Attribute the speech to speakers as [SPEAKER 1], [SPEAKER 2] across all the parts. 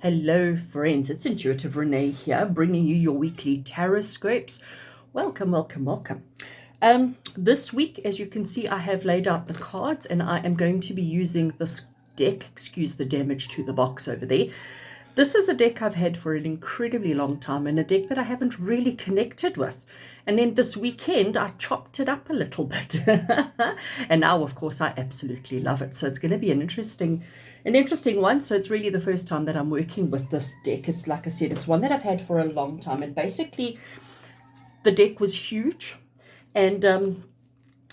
[SPEAKER 1] Hello friends, it's Intuitive Rene here, bringing you your weekly TarotScopes. Welcome, welcome, welcome. This week, as you can see, I have laid out the cards and I am going to be using this deck. Excuse the damage to the box over there. This is a deck I've had for an incredibly long time and a deck that I haven't really connected with. And then this weekend, I chopped it up a little bit. And now, of course, I absolutely love it. So it's going to be an interesting one. So it's really the first time that I'm working with this deck. It's like I said, it's one that I've had for a long time. And basically, the deck was huge. And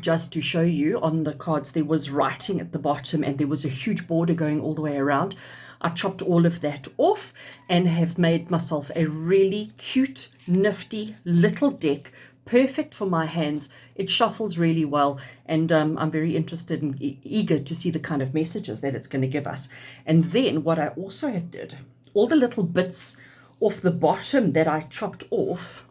[SPEAKER 1] just to show you on the cards, there was writing at the bottom and there was a huge border going all the way around. I chopped all of that off and have made myself a really cute, nifty little deck, perfect for my hands. It shuffles really well, and I'm very interested and eager to see the kind of messages that it's going to give us. And then what I also did, all the little bits off the bottom that I chopped off,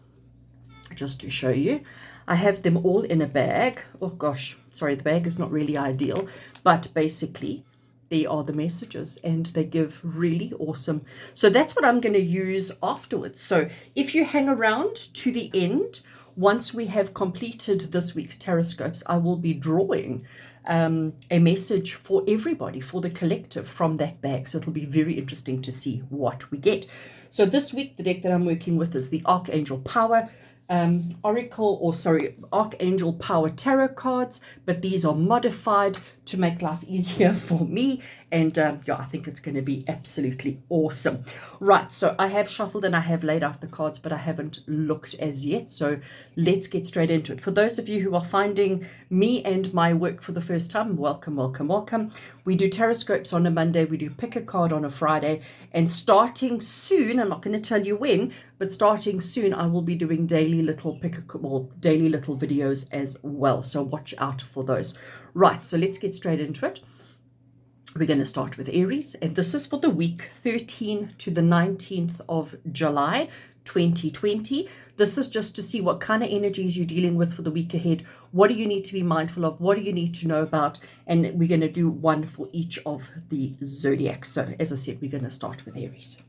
[SPEAKER 1] just to show you, I have them all in a bag. Oh gosh, sorry, the bag is not really ideal, but basically they are the messages and they give really awesome. So that's what I'm going to use afterwards. So if you hang around to the end, once we have completed this week's TarotScopes, I will be drawing a message for everybody, for the collective from that bag. So it'll be very interesting to see what we get. So this week, the deck that I'm working with is the Archangel Power Archangel Power Tarot cards, but these are modified to make life easier for me. And yeah, I think it's going to be absolutely awesome. Right, so I have shuffled and I have laid out the cards, but I haven't looked as yet. So let's get straight into it. For those of you who are finding me and my work for the first time, welcome, welcome, welcome. We do TarotScopes on a Monday. We do pick a card on a Friday. And starting soon, I'm not going to tell you when, but starting soon, I will be doing daily little videos as well. So watch out for those. Right, so let's get straight into it. We're going to start with Aries, and this is for the week 13 to the 19th of July 2020. This is just to see what kind of energies you're dealing with for the week ahead. What do you need to be mindful of? What do you need to know about? And we're going to do one for each of the zodiacs. So as I said, we're going to start with Aries.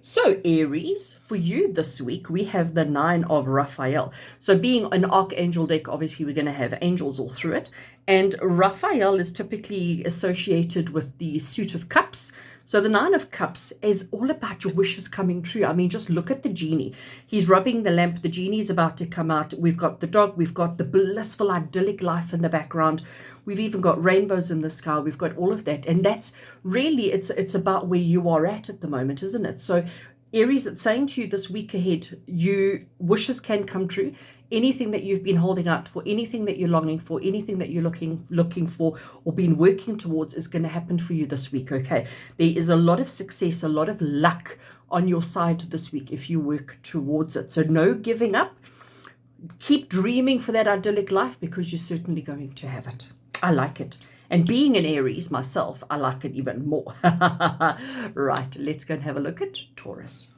[SPEAKER 1] So Aries, for you this week, we have the 9 of Raphael. So being an archangel deck, obviously we're going to have angels all through it. And Raphael is typically associated with the suit of cups. So the 9 of cups is all about your wishes coming true. I mean, just look at the genie. He's rubbing the lamp. The genie's about to come out. We've got the dog. We've got the blissful, idyllic life in the background. We've even got rainbows in the sky. We've got all of that. And that's really, it's about where you are at the moment, isn't it? So Aries, it's saying to you this week ahead, your wishes can come true. Anything that you've been holding out for, anything that you're longing for, anything that you're looking for or been working towards is going to happen for you this week, okay? There is a lot of success, a lot of luck on your side this week if you work towards it. So no giving up. Keep dreaming for that idyllic life because you're certainly going to have it. I like it. And being an Aries myself, I like it even more. Right, let's go and have a look at Taurus.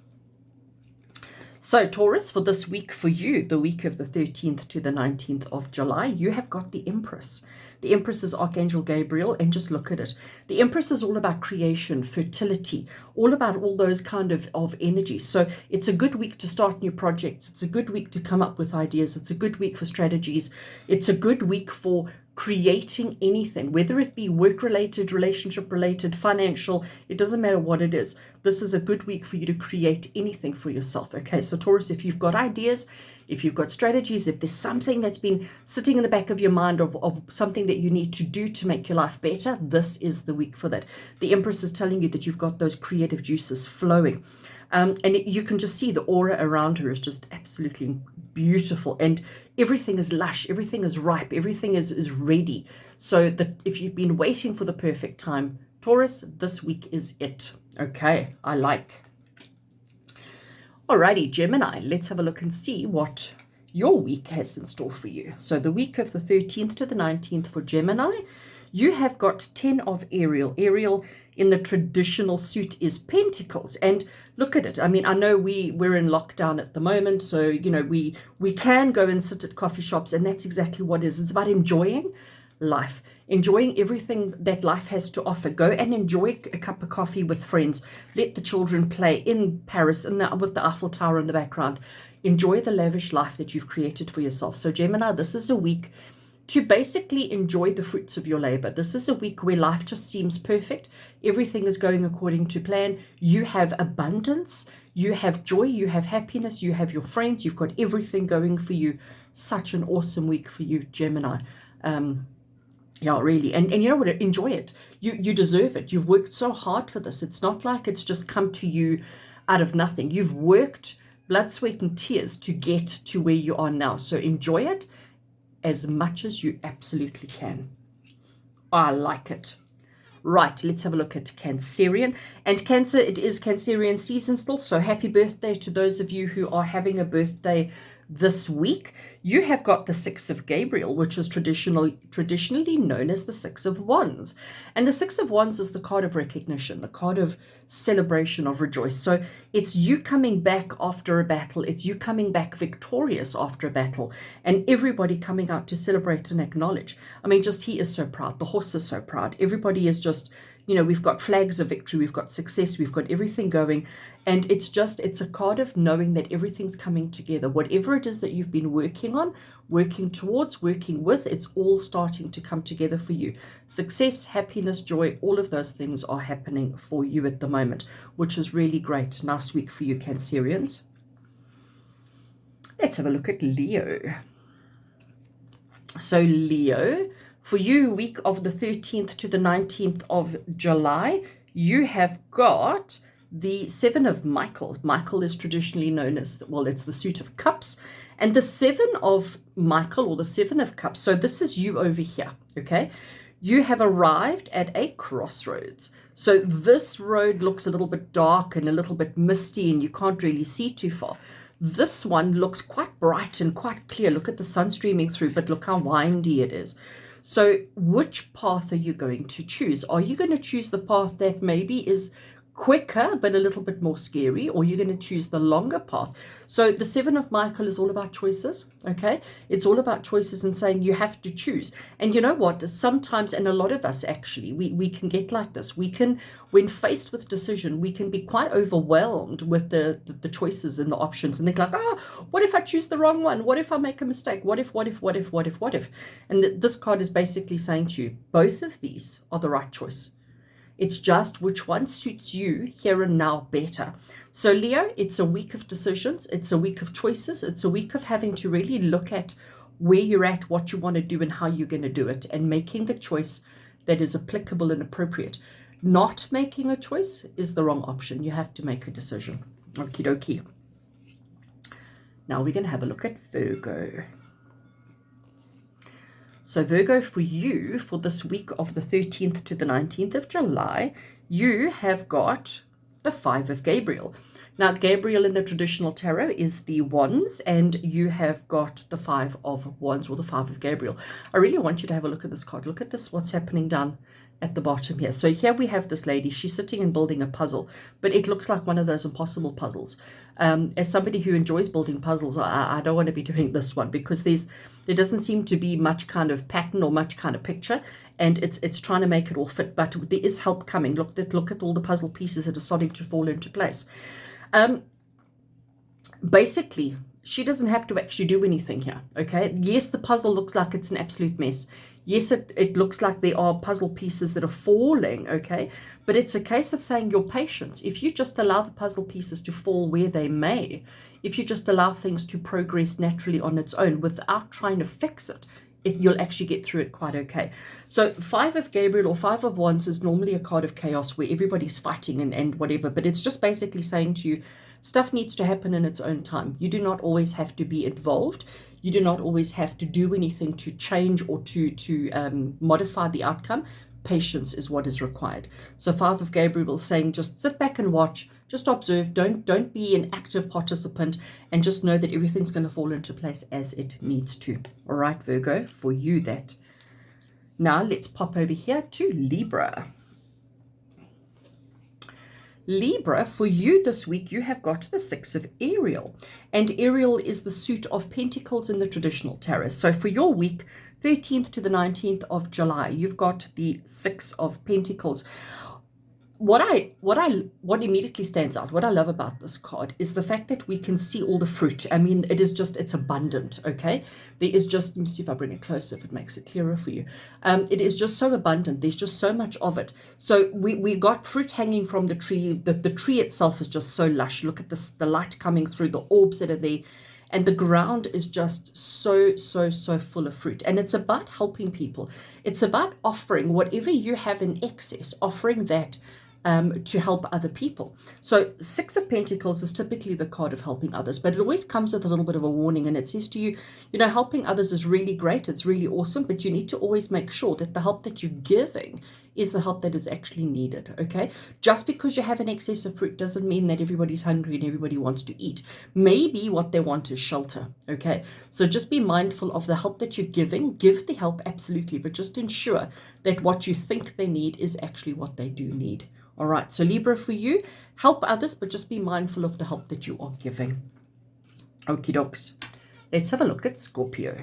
[SPEAKER 1] So Taurus, for this week for you, the week of the 13th to the 19th of July, you have got the Empress. The Empress is Archangel Gabriel, and just look at it. The Empress is all about creation, fertility, all about all those kind of energies. So it's a good week to start new projects. It's a good week to come up with ideas. It's a good week for strategies. It's a good week for creating anything, whether it be work-related, relationship-related, financial, it doesn't matter what it is. This is a good week for you to create anything for yourself. Okay, so Taurus, if you've got ideas, if you've got strategies, if there's something that's been sitting in the back of your mind of something that you need to do to make your life better, this is the week for that. The Empress is telling you that you've got those creative juices flowing. You can just see the aura around her is just absolutely beautiful. And everything is lush, everything is ripe, everything is ready. So that if you've been waiting for the perfect time, Taurus, this week is it. Okay, I like. Alrighty, Gemini, let's have a look and see what your week has in store for you. So the week of the 13th to the 19th for Gemini, you have got 10 of Ariel. Ariel in the traditional suit is Pentacles. And look at it. I mean, I know we're in lockdown at the moment. So, you know, we can go and sit at coffee shops. And that's exactly what it is. It's about enjoying life, enjoying everything that life has to offer. Go and enjoy a cup of coffee with friends. Let the children play in Paris and with the Eiffel Tower in the background. Enjoy the lavish life that you've created for yourself. So Gemini, this is a week to basically enjoy the fruits of your labor. This is a week where life just seems perfect. Everything is going according to plan. You have abundance, you have joy, you have happiness, you have your friends, you've got everything going for you. Such an awesome week for you, Gemini. Yeah, really. And you know what? Enjoy it. You deserve it. You've worked so hard for this. It's not like it's just come to you out of nothing. You've worked blood, sweat, and tears to get to where you are now. So enjoy it as much as you absolutely can. I like it. Right, let's have a look at Cancerian. And Cancer, it is Cancerian season still, so happy birthday to those of you who are having a birthday this week. You have got the Six of Gabriel, which is traditionally known as the Six of Wands. And the Six of Wands is the card of recognition, the card of celebration, of rejoice. So it's you coming back after a battle. It's you coming back victorious after a battle. And everybody coming out to celebrate and acknowledge. I mean, just he is so proud. The horse is so proud. Everybody is just, you know, we've got flags of victory. We've got success. We've got everything going. And it's a card of knowing that everything's coming together. Whatever it is that you've been working on, working towards, working with, it's all starting to come together for you. Success, happiness, joy, all of those things are happening for you at the moment, which is really great. Nice week for you, Cancerians. Let's have a look at Leo. So Leo, for you, week of the 13th to the 19th of July, you have got the Seven of Michael. Michael is traditionally known as, well, it's the suit of cups. And the Seven of Michael, or the Seven of Cups, so this is you over here, okay? You have arrived at a crossroads. So this road looks a little bit dark and a little bit misty and you can't really see too far. This one looks quite bright and quite clear. Look at the sun streaming through, but look how windy it is. So which path are you going to choose? Are you going to choose the path that maybe is quicker but a little bit more scary, or you're going to choose the longer path? So the Seven of Michael is all about choices, okay? It's all about choices and saying you have to choose. And you know what? Sometimes, and a lot of us actually, we can get like this. We can, when faced with decision, we can be quite overwhelmed with the choices and the options, and they're like, what if I choose the wrong one? What if I make a mistake? What if? And this card is basically saying to you, both of these are the right choice. It's just which one suits you here and now better. So Leo, it's a week of decisions. It's a week of choices. It's a week of having to really look at where you're at, what you want to do, and how you're going to do it, and making the choice that is applicable and appropriate. Not making a choice is the wrong option. You have to make a decision. Okie dokie. Now we're going to have a look at Virgo. So Virgo, for you, for this week of the 13th to the 19th of July, you have got the Five of Gabriel. Now, Gabriel in the traditional tarot is the wands, and you have got the Five of Wands, or the Five of Gabriel. I really want you to have a look at this card. Look at this, what's happening down at the bottom here. So here we have this lady. She's sitting and building a puzzle, but it looks like one of those impossible puzzles. As somebody who enjoys building puzzles, I don't want to be doing this one, because there doesn't seem to be much kind of pattern or much kind of picture, and it's trying to make it all fit, but there is help coming. Look at all the puzzle pieces that are starting to fall into place. Basically, she doesn't have to actually do anything here, okay? Yes, the puzzle looks like it's an absolute mess. Yes, it looks like there are puzzle pieces that are falling, okay? But it's a case of saying your patience. If you just allow the puzzle pieces to fall where they may, if you just allow things to progress naturally on its own without trying to fix it, you'll actually get through it quite okay. So Five of Gabriel or Five of Wands is normally a card of chaos where everybody's fighting and whatever, but it's just basically saying to you, stuff needs to happen in its own time. You do not always have to be involved. You do not always have to do anything to change or to modify the outcome. Patience is what is required. So Five of Gabriel is saying just sit back and watch, just observe, don't be an active participant, and just know that everything's going to fall into place as it needs to. All right, Virgo, for you that. Now let's pop over here to Libra. Libra, for you this week, you have got the Six of Ariel. And Ariel is the suit of pentacles in the traditional tarot. So for your week, 13th to the 19th of July, you've got the Six of Pentacles. What immediately stands out, what I love about this card is the fact that we can see all the fruit. I mean, it's abundant, okay? There is just, let me see if I bring it closer, if it makes it clearer for you. It is just so abundant. There's just so much of it. So we got fruit hanging from the tree. The tree itself is just so lush. Look at this, the light coming through, the orbs that are there. And the ground is just so full of fruit. And it's about helping people. It's about offering whatever you have in excess, offering that to help other people. So Six of Pentacles is typically the card of helping others, but it always comes with a little bit of a warning, and it says to you, you know, helping others is really great, it's really awesome, but you need to always make sure that the help that you're giving is the help that is actually needed, okay? Just because you have an excess of fruit doesn't mean that everybody's hungry and everybody wants to eat. Maybe what they want is shelter, okay? So just be mindful of the help that you're giving. Give the help, absolutely, but just ensure that what you think they need is actually what they do need. All right, so Libra, for you, help others, but just be mindful of the help that you are giving. Okie dokes. Let's have a look at Scorpio.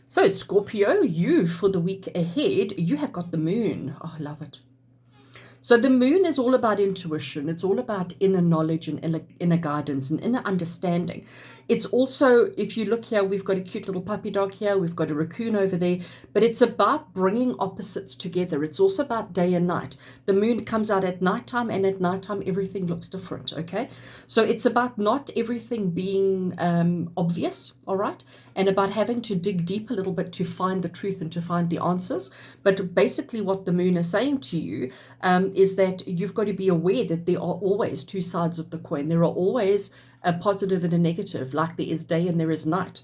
[SPEAKER 1] So Scorpio, you, for the week ahead, you have got the moon. Oh, I love it. So the moon is all about intuition. It's all about inner knowledge and inner guidance and inner understanding. It's also, if you look here, we've got a cute little puppy dog here. We've got a raccoon over there. But it's about bringing opposites together. It's also about day and night. The moon comes out at nighttime, and at nighttime, everything looks different, okay? So it's about not everything being obvious, all right? And about having to dig deep a little bit to find the truth and to find the answers. But basically what the moon is saying to you is that you've got to be aware that there are always two sides of the coin. There are always a positive and a negative, like there is day and there is night.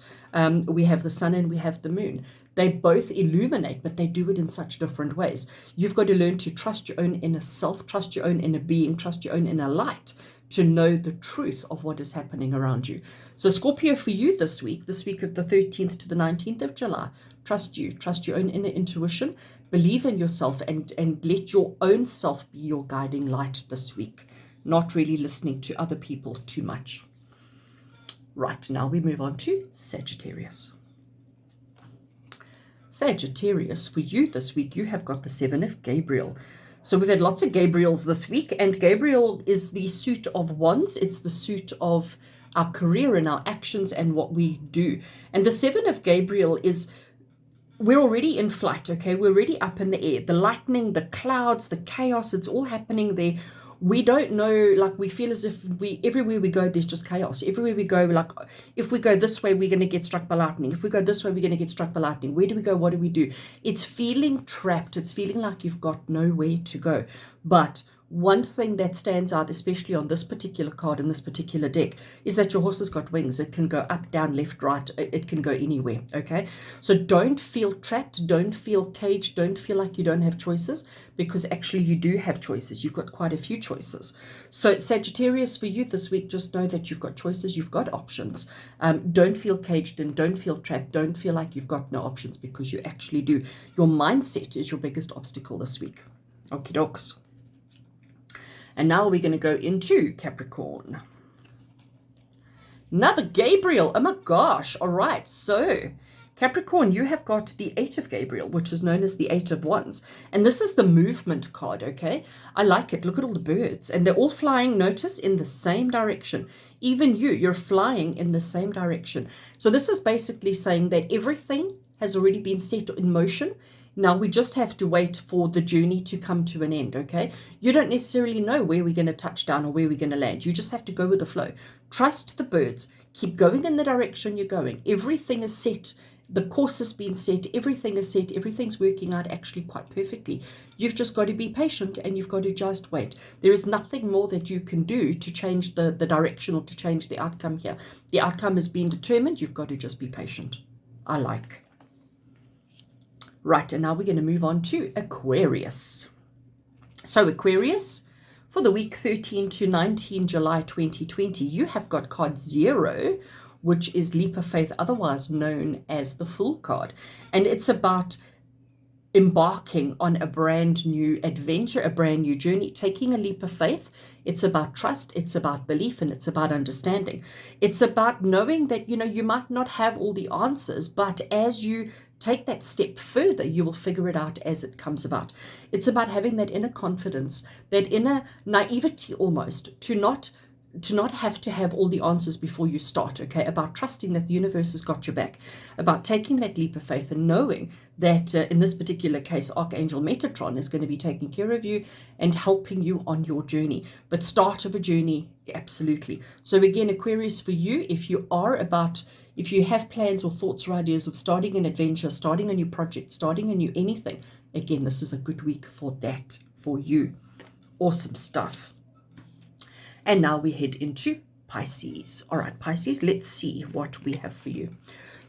[SPEAKER 1] We have the sun and we have the moon. They both illuminate, but they do it in such different ways. You've got to learn to trust your own inner self, trust your own inner being, trust your own inner light, to know the truth of what is happening around you. So Scorpio, for you this week of the 13th to the 19th of July, trust you, trust your own inner intuition, believe in yourself, and let your own self be your guiding light this week, not really listening to other people too much. Right, now we move on to Sagittarius. Sagittarius, for you this week, you have got the Seven of Gabriel. So we've had lots of Gabriels this week, and Gabriel is the suit of wands. It's the suit of our career and our actions and what we do. And the Seven of Gabriel is, we're already in flight, okay? We're already up in the air. The lightning, the clouds, the chaos, it's all happening there. We don't know, like we feel as if everywhere we go, there's just chaos. Everywhere we go, like if we go this way, we're going to get struck by lightning. If we go this way, we're going to get struck by lightning. Where do we go? What do we do? It's feeling trapped. It's feeling like you've got nowhere to go. But one thing that stands out, especially on this particular card in this particular deck, is that your horse has got wings. It can go up, down, left, right. It can go anywhere, okay? So don't feel trapped. Don't feel caged. Don't feel like you don't have choices, because actually you do have choices. You've got quite a few choices. So Sagittarius, for you this week, just know that you've got choices. You've got options. Don't feel caged and don't feel trapped. Don't feel like you've got no options, because you actually do. Your mindset is your biggest obstacle this week. Okie dokes. And now we're going to go into Capricorn. Another Gabriel. Oh my gosh. All right. So Capricorn, you have got the Eight of Gabriel, which is known as the Eight of Wands. And this is the movement card, okay? I like it. Look at all the birds. And they're all flying, notice, in the same direction. Even you're flying in the same direction. So this is basically saying that everything has already been set in motion. Now we just have to wait for the journey to come to an end, okay? You don't necessarily know where we're going to touch down or where we're going to land. You just have to go with the flow. Trust the birds. Keep going in the direction you're going. Everything is set. The course has been set. Everything is set. Everything's working out actually quite perfectly. You've just got to be patient, and you've got to just wait. There is nothing more that you can do to change the direction or to change the outcome here. The outcome has been determined. You've got to just be patient. I like. Right, and now we're going to move on to Aquarius. So Aquarius, for the week 13 to 19 July 2020, you have got card 0, which is Leap of Faith, otherwise known as the Fool card. And it's about embarking on a brand new adventure, a brand new journey, taking a leap of faith. It's about trust, it's about belief, and it's about understanding. It's about knowing that, you know, you might not have all the answers, but as you take that step further. You will figure it out as it comes about. It's about having that inner confidence, that inner naivety almost, to not have to have all the answers before you start, okay? About trusting that the universe has got your back, about taking that leap of faith and knowing that in this particular case, Archangel Metatron is going to be taking care of you and helping you on your journey. But start of a journey, absolutely. So again, Aquarius, for you, if you have plans or thoughts or ideas of starting an adventure, starting a new project, starting a new anything, again, this is a good week for that, for you. Awesome stuff. And now we head into Pisces. All right, Pisces, let's see what we have for you.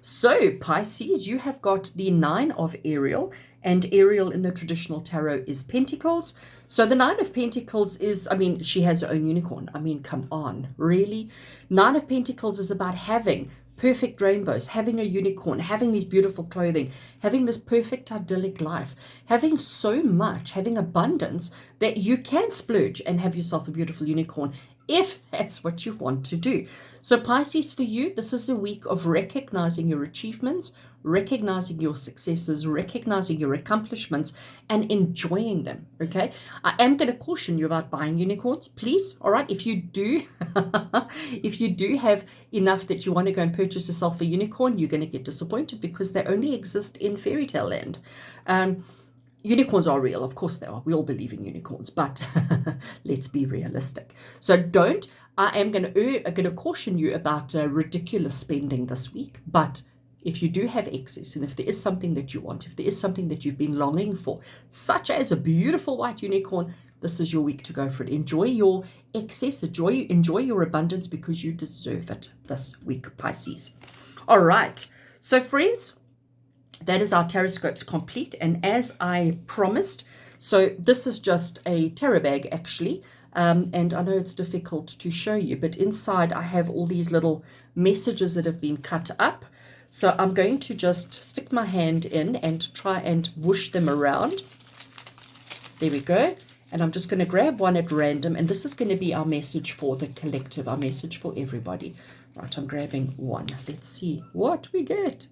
[SPEAKER 1] So Pisces, you have got the 9 of Ariel, and Ariel in the traditional tarot is Pentacles. So the 9 of Pentacles is, I mean, she has her own unicorn. I mean, come on, really? 9 of Pentacles is about having perfect rainbows, having a unicorn, having these beautiful clothing, having this perfect idyllic life, having so much, having abundance that you can splurge and have yourself a beautiful unicorn if that's what you want to do. So Pisces, for you, this is a week of recognizing your achievements, recognizing your successes, recognizing your accomplishments, and enjoying them, okay? I am going to caution you about buying unicorns, please, all right? If you do, if you do have enough that you want to go and purchase yourself a unicorn, you're going to get disappointed because they only exist in fairy tale land. Unicorns are real, of course they are. We all believe in unicorns, but let's be realistic. So I am going to caution you about ridiculous spending this week, but if you do have excess, and if there is something that you want, if there is something that you've been longing for, such as a beautiful white unicorn, this is your week to go for it. Enjoy your excess, enjoy your abundance, because you deserve it this week, Pisces. All right, so friends, that is our TarotScopes complete. And as I promised, so this is just a tarot bag actually, and I know it's difficult to show you, but inside I have all these little messages that have been cut up. So I'm going to just stick my hand in and try and whoosh them around. There we go. And I'm just going to grab one at random, and this is going to be our message for the collective, our message for everybody. Right, I'm grabbing one. Let's see what we get.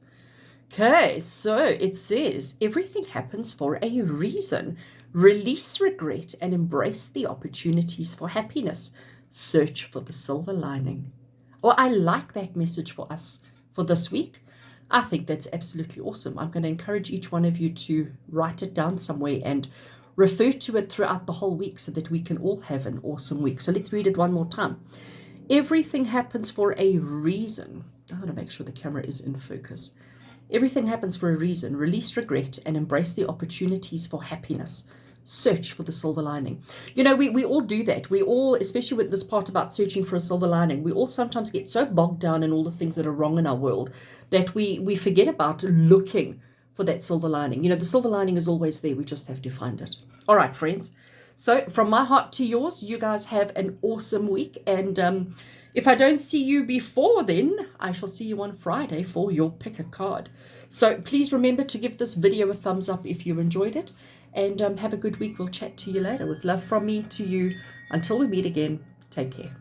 [SPEAKER 1] Okay, so it says, everything happens for a reason. Release regret and embrace the opportunities for happiness. Search for the silver lining. Oh, I like that message for us for this week. I think that's absolutely awesome. I'm going to encourage each one of you to write it down somewhere and refer to it throughout the whole week so that we can all have an awesome week. So let's read it one more time. Everything happens for a reason. I want to make sure the camera is in focus. Everything happens for a reason. Release regret and embrace the opportunities for happiness. Search for the silver lining. You know, we all do that. We all, especially with this part about searching for a silver lining, we all sometimes get so bogged down in all the things that are wrong in our world that we forget about looking for that silver lining. You know, the silver lining is always there. We just have to find it. All right, friends. So from my heart to yours, you guys have an awesome week. And if I don't see you before then, I shall see you on Friday for your pick a card. So please remember to give this video a thumbs up if you enjoyed it. And have a good week. We'll chat to you later. With love from me to you. Until we meet again, take care.